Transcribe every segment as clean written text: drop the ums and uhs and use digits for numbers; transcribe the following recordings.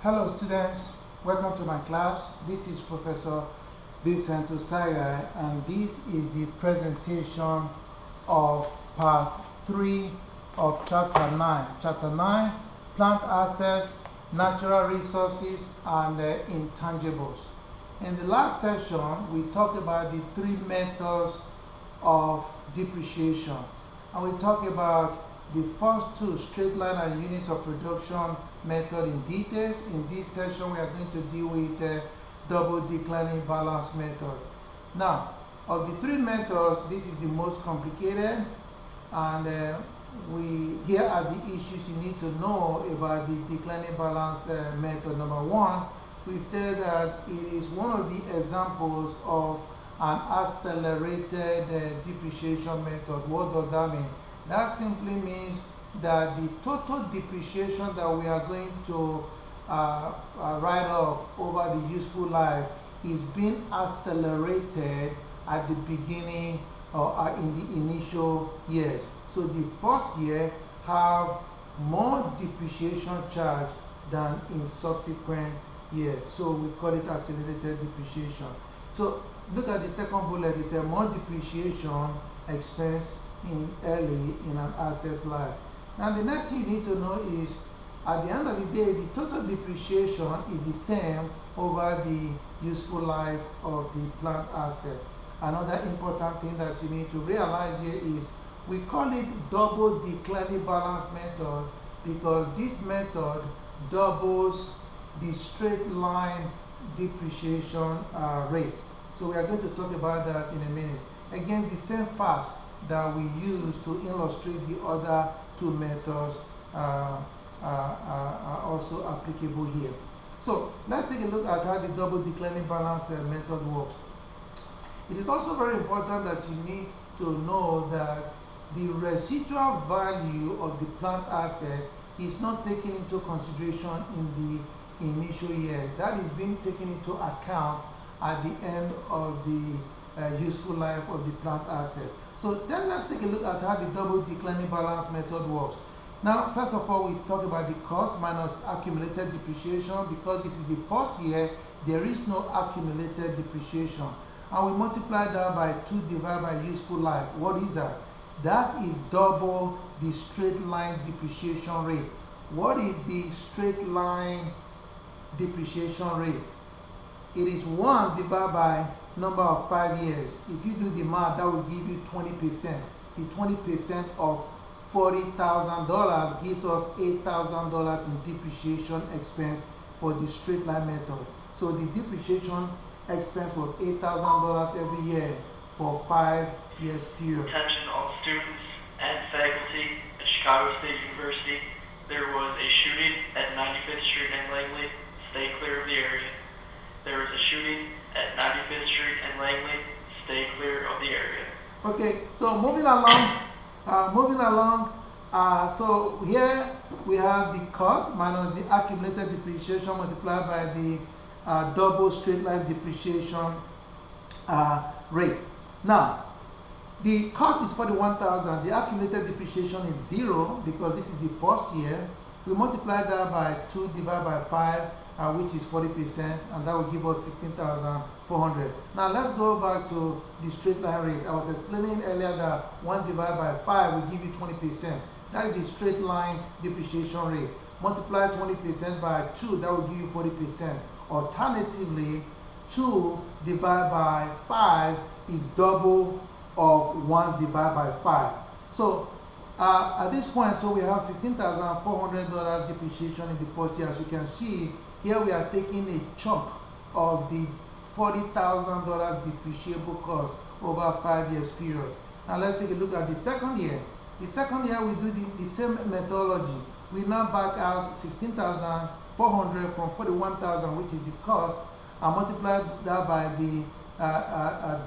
Hello students, welcome to my class. This is Professor Vincent Osaya and this is the presentation of part 3 of chapter 9. Chapter 9, plant assets, natural resources and intangibles. In the last session, we talked about the 3 methods of depreciation, and we talked about the first 2, straight line and units of production method in details. In this session, we are going to deal with the double declining balance method. Now, of the 3 methods, this is the most complicated, and here are the issues you need to know about the declining balance method. Number 1, we said that it is one of the examples of an accelerated depreciation method. What does that mean? That simply means that the total depreciation that we are going to write off over the useful life is being accelerated at the beginning or in the initial years. So the first year have more depreciation charge than in subsequent years. So we call it accelerated depreciation. So look at the second bullet. It says more depreciation expense early in an asset's life. Now the next thing you need to know is at the end of the day, the total depreciation is the same over the useful life of the plant asset. Another important thing that you need to realize here is we call it double declining balance method because this method doubles the straight line depreciation rate. So we are going to talk about that in a minute. Again, the same facts that we use to illustrate the other 2 methods are also applicable here. So let's take a look at how the double declining balance method works. It is also very important that you need to know that the residual value of the plant asset is not taken into consideration in the initial year. That is being taken into account at the end of the useful life of the plant asset. So then let's take a look at how the double declining balance method works. Now, first of all, we talk about the cost minus accumulated depreciation. Because this is the first year, there is no accumulated depreciation. And we multiply that by 2 divided by useful life. What is that? That is double the straight line depreciation rate. What is the straight line depreciation rate? It is 1 divided by number of 5 years. If you do the math, that will give you 20%. See, 20% of $40,000 gives us $8,000 in depreciation expense for the straight line method. So the depreciation expense was $8,000 every year for 5 years period. Attention all students and faculty at Chicago State University. There was a shooting at 95th Street and Langley. Stay clear of the area. There was a shooting at 95th Street and Langley. Stay clear of the area. Okay, so moving along, so here we have the cost minus the accumulated depreciation multiplied by the double straight line depreciation rate. Now, the cost is $41,000. The accumulated depreciation is 0 because this is the first year. We multiply that by 2 divided by 5. Which is 40%, and that will give us 16,400. Now let's go back to the straight line rate. I was explaining earlier that 1 divided by 5 will give you 20%. That is the straight line depreciation rate. Multiply 20% by 2, that will give you 40%. Alternatively, 2 divided by 5 is double of 1 divided by 5. So at this point, so we have $16,400 depreciation in the first year. As you can see, here we are taking a chunk of the $40,000 depreciable cost over a 5 years period. Now let's take a look at the second year. The second year we do the same methodology. We now back out $16,400 from $41,000, which is the cost, and multiply that by the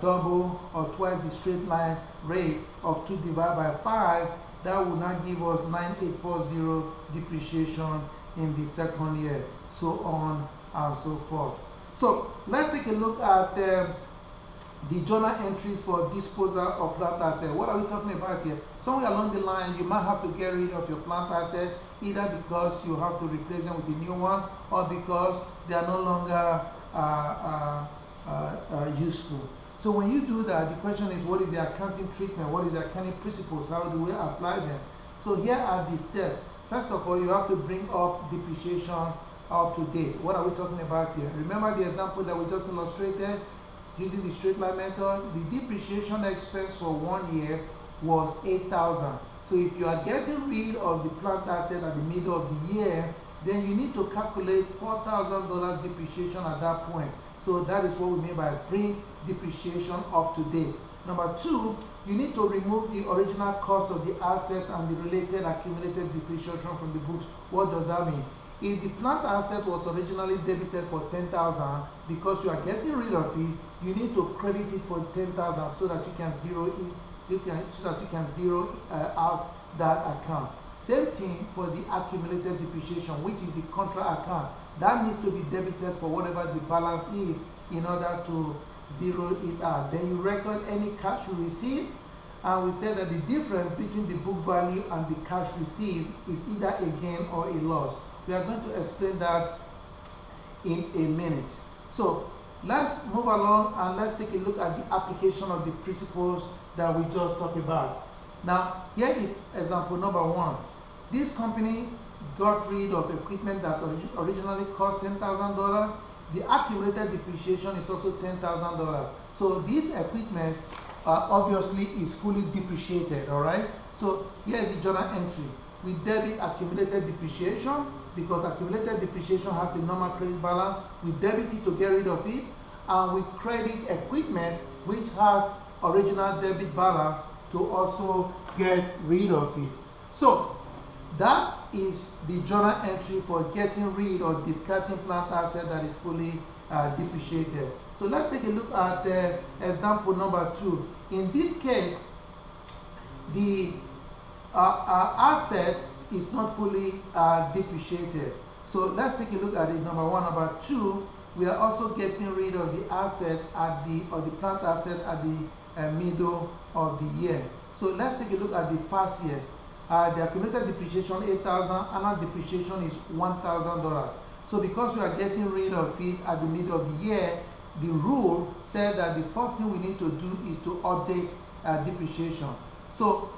double or twice the straight line rate of 2 divided by 5. That will now give us 9,840 depreciation in the second year, so on and so forth. So let's take a look at the journal entries for disposal of plant asset. What are we talking about here? Somewhere along the line, you might have to get rid of your plant asset. either because you have to replace them with a new one or because they are no longer useful. So when you do that, the question is, what is the accounting treatment? What is the accounting principles? How do we apply them? So here are the steps. First of all, you have to bring up depreciation up to date. What are we talking about here? Remember the example that we just illustrated using the straight line method? The depreciation expense for 1 year was 8,000. So if you are getting rid of the plant asset at the middle of the year, then you need to calculate $4,000 depreciation at that point. So that is what we mean by bring depreciation up to date. Number two, you need to remove the original cost of the assets and the related accumulated depreciation from the books. What does that mean? If the plant asset was originally debited for 10,000, because you are getting rid of it, you need to credit it for 10,000 so that you can zero it, so that you can zero out that account. Same thing for the accumulated depreciation, which is the contra account. That needs to be debited for whatever the balance is in order to zero it out. Then you record any cash you receive, and we say that the difference between the book value and the cash received is either a gain or a loss. We are going to explain that in a minute. So let's move along and let's take a look at the application of the principles that we just talked about. Now, here is example number one. This company got rid of equipment that originally cost $10,000. The accumulated depreciation is also $10,000. So this equipment obviously is fully depreciated, all right? So here is the journal entry. We debit accumulated depreciation because accumulated depreciation has a normal credit balance. We debit it to get rid of it, and we credit equipment which has original debit balance to also get rid of it. So that is the journal entry for getting rid or discarding plant asset that is fully depreciated. So let's take a look at example number two. In this case, the asset is not fully depreciated. So let's take a look at it. Number one. Number two, we are also getting rid of the asset at the plant asset at the middle of the year. So let's take a look at the first year. The accumulated depreciation 8,000, annual depreciation is $1,000. So because we are getting rid of it at the middle of the year, the rule said that the first thing we need to do is to update depreciation. So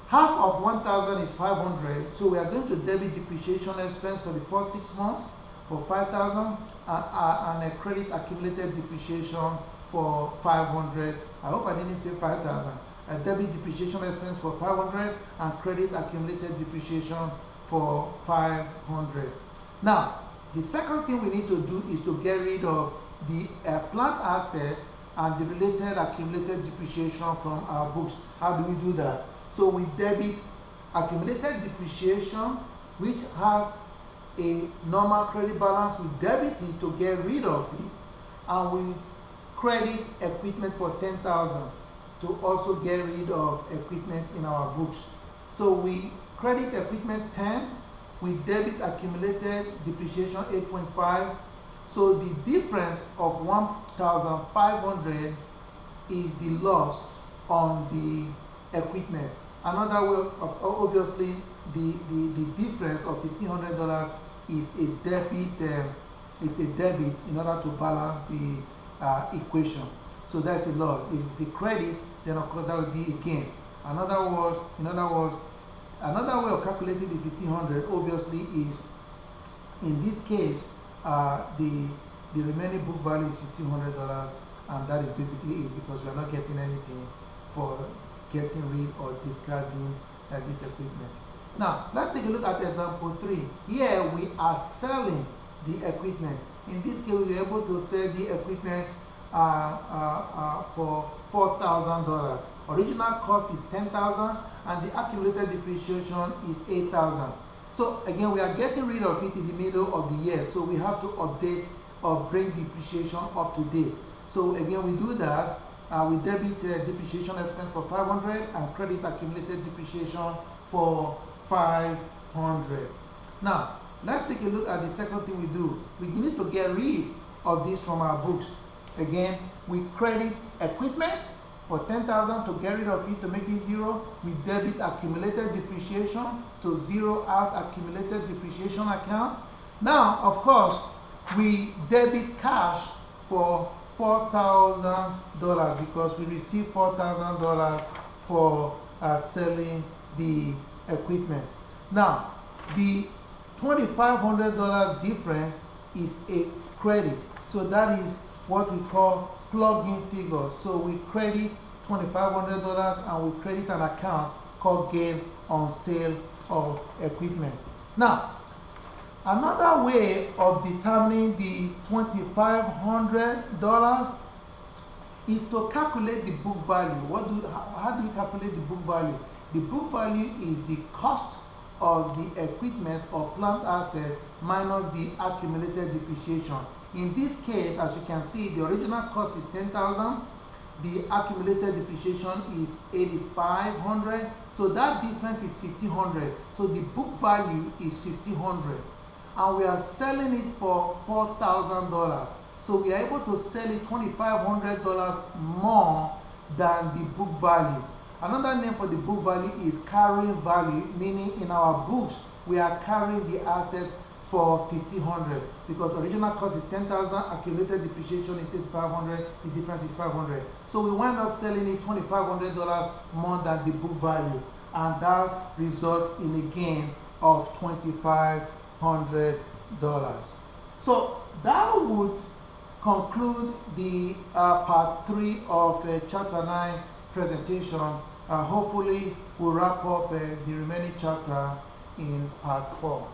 half of 1,000 is 500. So we are going to debit depreciation expense for the first 6 months for 5,000 and a credit accumulated depreciation for 500. I hope I didn't say 5,000. A debit depreciation expense for 500 and credit accumulated depreciation for 500. Now, the second thing we need to do is to get rid of the plant asset and the related accumulated depreciation from our books. How do we do that? So we debit accumulated depreciation, which has a normal credit balance. We debit it to get rid of it, and we credit equipment for 10,000 to also get rid of equipment in our books. So we credit equipment 10, we debit accumulated depreciation 8.5. So the difference of 1,500 is the loss on the equipment. Another way of obviously the difference of $1,500 is a debit in order to balance the equation. So that's a loss. If it's a credit, then of course that would be a gain. In other words, another way of calculating the 1,500 obviously is, in this case, the remaining book value is $1,500, and that is basically it, because we are not getting anything for getting rid or discarding this equipment. Now let's take a look at example 3. Here we are selling the equipment. In this case, we are able to sell the equipment for $4,000. Original cost is $10,000 and the accumulated depreciation is $8,000. So again, we are getting rid of it in the middle of the year, so we have to update or bring depreciation up to date. So again, we do that. We debit depreciation expense for 500 and credit accumulated depreciation for 500. Now let's take a look at the second thing we do. We need to get rid of this from our books. Again, we credit equipment For 10,000 to get rid of it, to make it zero, we debit accumulated depreciation to zero out accumulated depreciation account. Now, of course, we debit cash for $4,000 because we received $4,000 for selling the equipment. Now, the $2,500 difference is a credit. So that is what we call plug-in figures. So we credit $2,500 and we credit an account called gain on sale of equipment. Now, another way of determining the $2,500 is to calculate the book value. How do you calculate the book value? The book value is the cost of the equipment or plant asset minus the accumulated depreciation. In this case, as you can see, the original cost is $10,000. The accumulated depreciation is $8,500. So that difference is $1,500. So the book value is $1,500. And we are selling it for $4,000. So we are able to sell it $2,500 more than the book value. Another name for the book value is carrying value, meaning in our books we are carrying the asset for $1,500 because original cost is $10,000, accumulated depreciation is $8,500, the difference is $500. So we wind up selling it $2,500 more than the book value, and that results in a gain of $2,500. So that would conclude the part 3 of chapter 9 presentation. Hopefully we'll wrap up the remaining chapter in part 4.